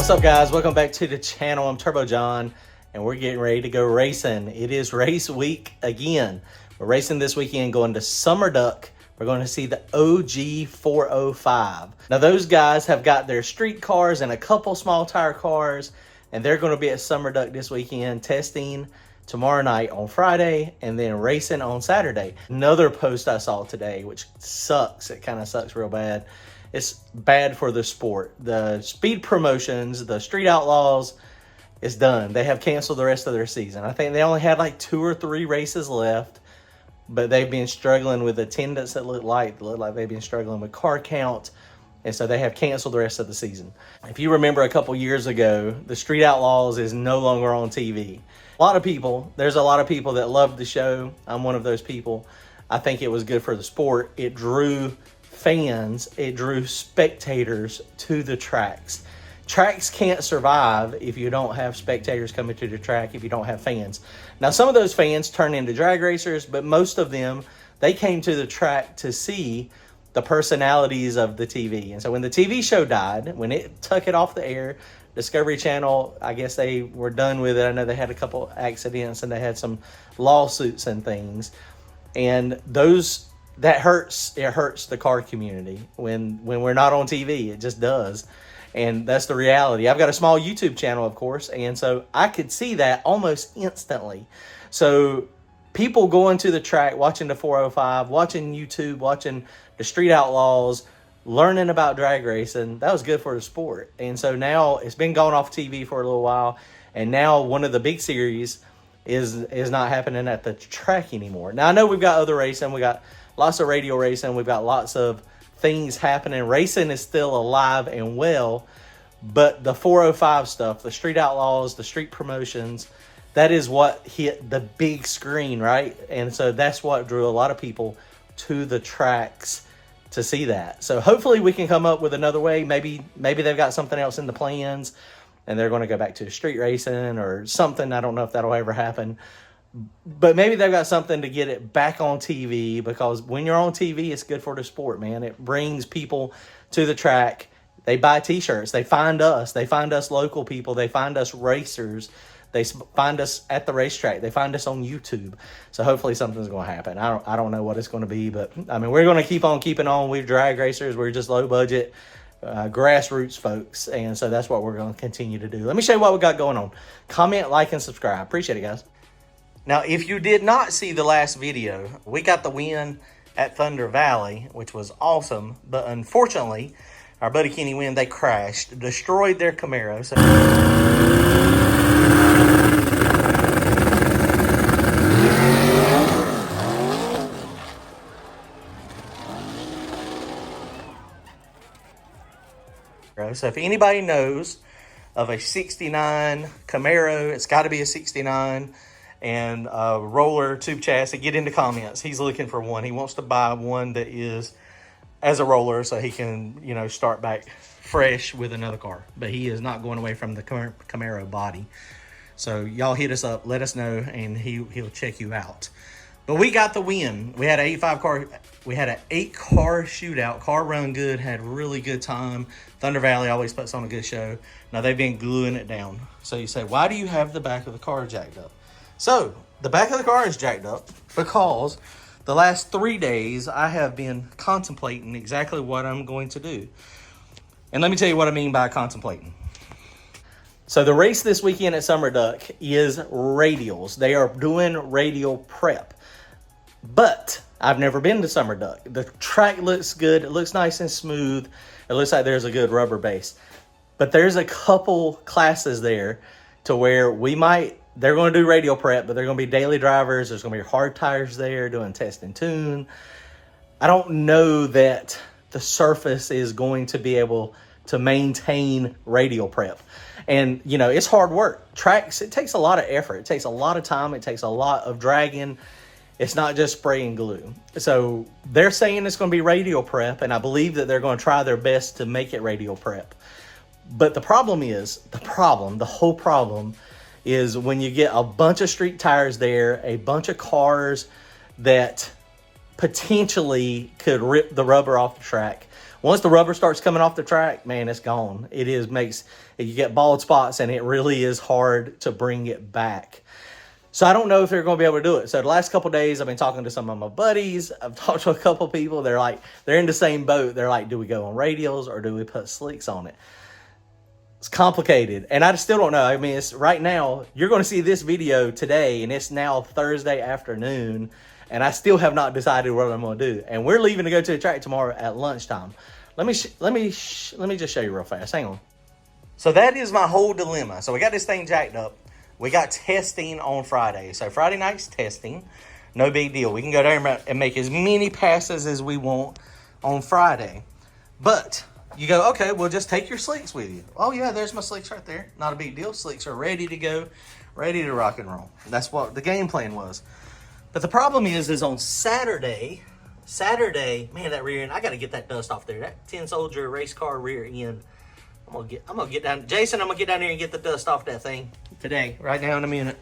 What's up, guys? Welcome back to the channel. I'm Turbo John, and we're getting ready to go racing. It is race week again. We're racing this weekend, going to Summerduck. We're going to see the OG 405. Now, those guys have got their street cars and a couple small tire cars, and they're going to be at Summerduck this weekend testing tomorrow night on Friday and then racing on Saturday. Another post I saw today, which sucks. It kind of sucks real bad. It's bad for the sport. The speed promotions, the Street Outlaws, is done. They have canceled the rest of their season. I think they only had like 2 or 3 races left, but they've been struggling with attendance that looked like they've been struggling with car count, and so they have canceled the rest of the season. If you remember a couple years ago, the Street Outlaws is no longer on TV. There's a lot of people that loved the show. I'm one of those people. I think it was good for the sport. It drew fans, it drew spectators to the tracks. Tracks can't survive if you don't have spectators coming to the track, if you don't have fans. Now, some of those fans turn into drag racers, but most of them, they came to the track to see the personalities of the TV. And so when the TV show died, when it took it off the air, Discovery Channel, I guess they were done with it. I know they had a couple accidents and they had some lawsuits and things. And that hurts. It hurts the car community when we're not on TV. It just does. And that's the reality. I've got a small YouTube channel, of course, and so I could see that almost instantly. So people going to the track, watching the 405, watching YouTube, watching the Street Outlaws, learning about drag racing, that was good for the sport. And so now it's been gone off TV for a little while, and now one of the big series is not happening at the track anymore. Now, I know we've got other racing. We got lots of radial racing. We've got lots of things happening. Racing is still alive and well, but the 405 stuff, the Street Outlaws, the street promotions, that is what hit the big screen, right? And so that's what drew a lot of people to the tracks to see that. So hopefully we can come up with another way. Maybe they've got something else in the plans and they're going to go back to street racing or something. I don't know if that'll ever happen. But maybe they've got something to get it back on TV, because when you're on TV, it's good for the sport, man. It brings people to the track. They buy T-shirts. They find us. They find us local people. They find us racers. They find us at the racetrack. They find us on YouTube. So hopefully something's going to happen. I don't know what it's going to be, but I mean, we're going to keep on keeping on. We're drag racers. We're just low budget, grassroots folks. And so that's what we're going to continue to do. Let me show you what we got going on. Comment, like, and subscribe. Appreciate it, guys. Now, if you did not see the last video, we got the win at Thunder Valley, which was awesome. But unfortunately, our buddy Kenny Wynn, they crashed, destroyed their Camaro. So if anybody knows of a 69 Camaro, it's got to be a 69, and a roller tube chassis, get in the comments. He's looking for one. He wants to buy one that is as a roller so he can, start back fresh with another car. But he is not going away from the Camaro body. So y'all hit us up, let us know, and he'll check you out. But we got the win. We had an 8-car shootout. Car run good, had really good time. Thunder Valley always puts on a good show. Now they've been gluing it down. So you say, why do you have the back of the car jacked up? So the back of the car is jacked up because the last 3 days I have been contemplating exactly what I'm going to do. And let me tell you what I mean by contemplating. So the race this weekend at Summerduck is radials. They are doing radial prep. But I've never been to Summerduck. The track looks good. It looks nice and smooth. It looks like there's a good rubber base. But there's a couple classes there to where they're going to do radial prep, but they're going to be daily drivers. There's going to be hard tires there doing test and tune. I don't know that the surface is going to be able to maintain radial prep. And, it's hard work. Tracks, it takes a lot of effort. It takes a lot of time. It takes a lot of dragging. It's not just spray and glue. So they're saying it's going to be radial prep, and I believe that they're going to try their best to make it radial prep. But the whole problem is when you get a bunch of street tires there, a bunch of cars that potentially could rip the rubber off the track. Once the rubber starts coming off the track, man, it's gone. You get bald spots, and it really is hard to bring it back. So I don't know if they're going to be able to do it. So the last couple of days, I've been talking to some of my buddies. I've talked to a couple people. They're in the same boat. They're like, do we go on radials or do we put slicks on it? It's complicated, and I still don't know. I mean, it's right now, you're going to see this video today, and it's now Thursday afternoon, and I still have not decided what I'm going to do. And we're leaving to go to the track tomorrow at lunchtime. Let me just show you real fast. Hang on. So that is my whole dilemma. So we got this thing jacked up. We got testing on Friday. So Friday night's testing. No big deal. We can go there and make as many passes as we want on Friday. But you go, okay, well, just take your slicks with you. Oh, yeah, there's my slicks right there. Not a big deal. Slicks are ready to go, ready to rock and roll. That's what the game plan was. But the problem is on Saturday, man, that rear end, I got to get that dust off there. That 10 Soldier race car rear end. I'm gonna get down, Jason. I'm gonna get down here and get the dust off that thing today, right now in a minute.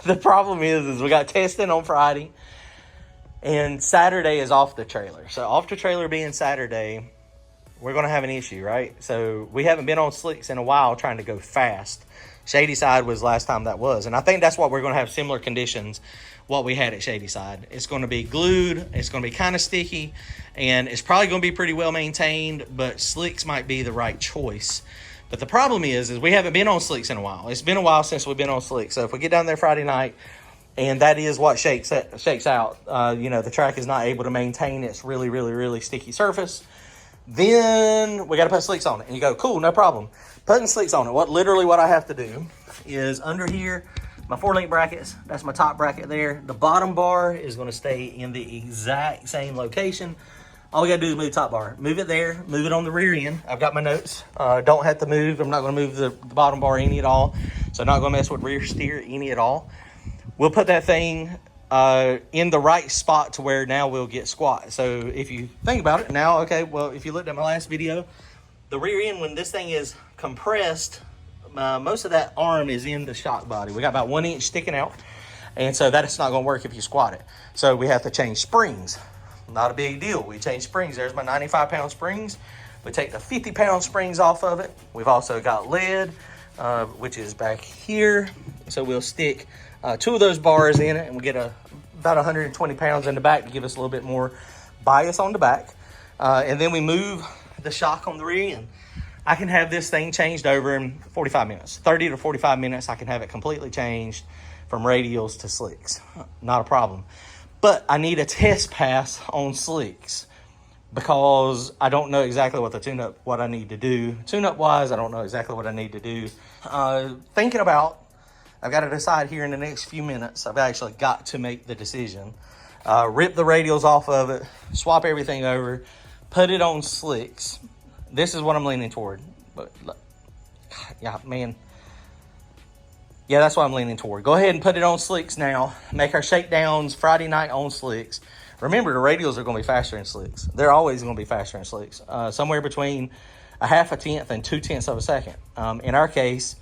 The problem is we got testing on Friday, and Saturday is off the trailer. So off the trailer being Saturday, we're gonna have an issue, right? So we haven't been on slicks in a while, trying to go fast. Shady Side was last time that was, and I think that's what we're gonna have, similar conditions what we had at Shady Side. It's going to be glued, it's going to be kind of sticky, and it's probably going to be pretty well maintained, but slicks might be the right choice. But the problem is we haven't been on slicks in a while. It's been a while since we've been on slicks. So if we get down there Friday night, and that is what shakes out, the track is not able to maintain its really, really, really sticky surface, then we got to put slicks on it. And you go, cool, no problem. Putting slicks on it, literally what I have to do is under here, my 4-link brackets, that's my top bracket there. The bottom bar is going to stay in the exact same location. All we got to do is move top bar. Move it there, move it on the rear end. I've got my notes. Don't have to move. I'm not going to move the bottom bar any at all. So not going to mess with rear steer any at all. We'll put that thing in the right spot to where now we'll get squat. So if you think about it now, okay, well, if you looked at my last video, the rear end, when this thing is compressed, most of that arm is in the shock body. We got about 1 inch sticking out, and so that's not going to work if you squat it. So we have to change springs. Not a big deal. We change springs. There's my 95-pound springs. We take the 50-pound springs off of it. We've also got lead, which is back here. So we'll stick 2 of those bars in it, and we get about 120 pounds in the back to give us a little bit more bias on the back. And then we move the shock on the rear end. I can have this thing changed over in 45 minutes. 30 to 45 minutes, I can have it completely changed from radials to slicks. Not a problem. But I need a test pass on slicks because I don't know exactly what I need to do. Tune-up wise, I don't know exactly what I need to do. Thinking about, I've got to decide here in the next few minutes. I've actually got to make the decision. Rip the radials off of it, swap everything over, put it on slicks. This is what I'm leaning toward. But yeah, man. Yeah, that's what I'm leaning toward. Go ahead and put it on slicks now. Make our shakedowns Friday night on slicks. Remember, the radials are going to be faster than slicks. They're always going to be faster than slicks. Somewhere between a half a tenth and 2/10 of a second. In our case,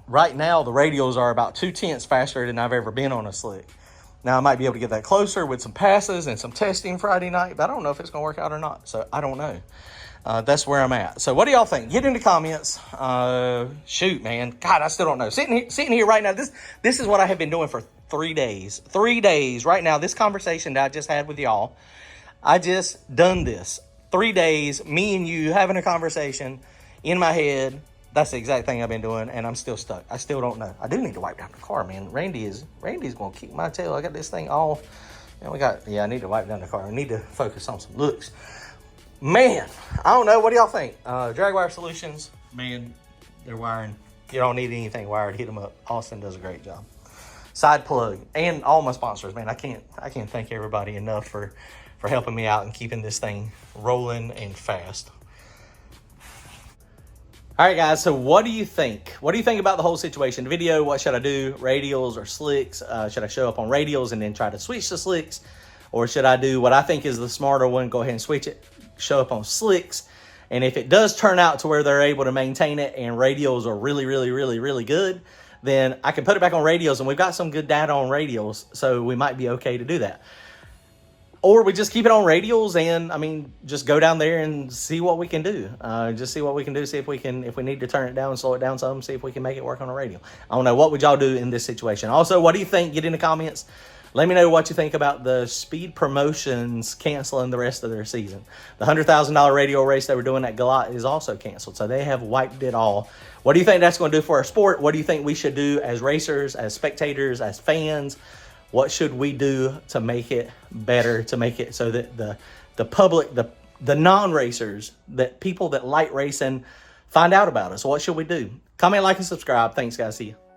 right now, the radials are about 2/10 faster than I've ever been on a slick. Now, I might be able to get that closer with some passes and some testing Friday night, but I don't know if it's going to work out or not. So I don't know. That's where I'm at. So what do y'all think? Get in the comments. Shoot, man. God, I still don't know. Sitting here right now, this is what I have been doing for 3 days. 3 days. Right now, this conversation that I just had with y'all, I just done this. 3 days, me and you having a conversation in my head. That's the exact thing I've been doing, and I'm still stuck. I still don't know. I do need to wipe down the car, man. Randy's going to kick my tail. I got this thing all, I need to wipe down the car. I need to focus on some looks. Man, I don't know. What do y'all think? Drag Wire Solutions, man, they're wiring. You don't need anything wired. Hit them up. Austin does a great job. Side plug. And all my sponsors, man. I can't thank everybody enough for helping me out and keeping this thing rolling and fast. All right, guys, so what do you think? What do you think about the whole situation? The video, what should I do? Radials or slicks? Should I show up on radials and then try to switch to slicks? Or should I do what I think is the smarter one, go ahead and switch it, show up on slicks? And if it does turn out to where they're able to maintain it and radials are really, really, really, really good, then I can put it back on radials, and we've got some good data on radials, so we might be okay to do that. Or we just keep it on radials and, I mean, just go down there and see what we can do. Just see what we can do, see if we need to turn it down, slow it down some, see if we can make it work on a radial. I don't know. What would y'all do in this situation? Also, what do you think? Get in the comments. Let me know what you think about the Speed Promotions canceling the rest of their season. The $100,000 radial race they were doing at GALOT is also canceled, so they have wiped it all. What do you think that's going to do for our sport? What do you think we should do as racers, as spectators, as fans? What should we do to make it better, to make it so that the public, the non-racers, that people that like racing find out about us? What should we do? Comment, like, and subscribe. Thanks, guys. See you.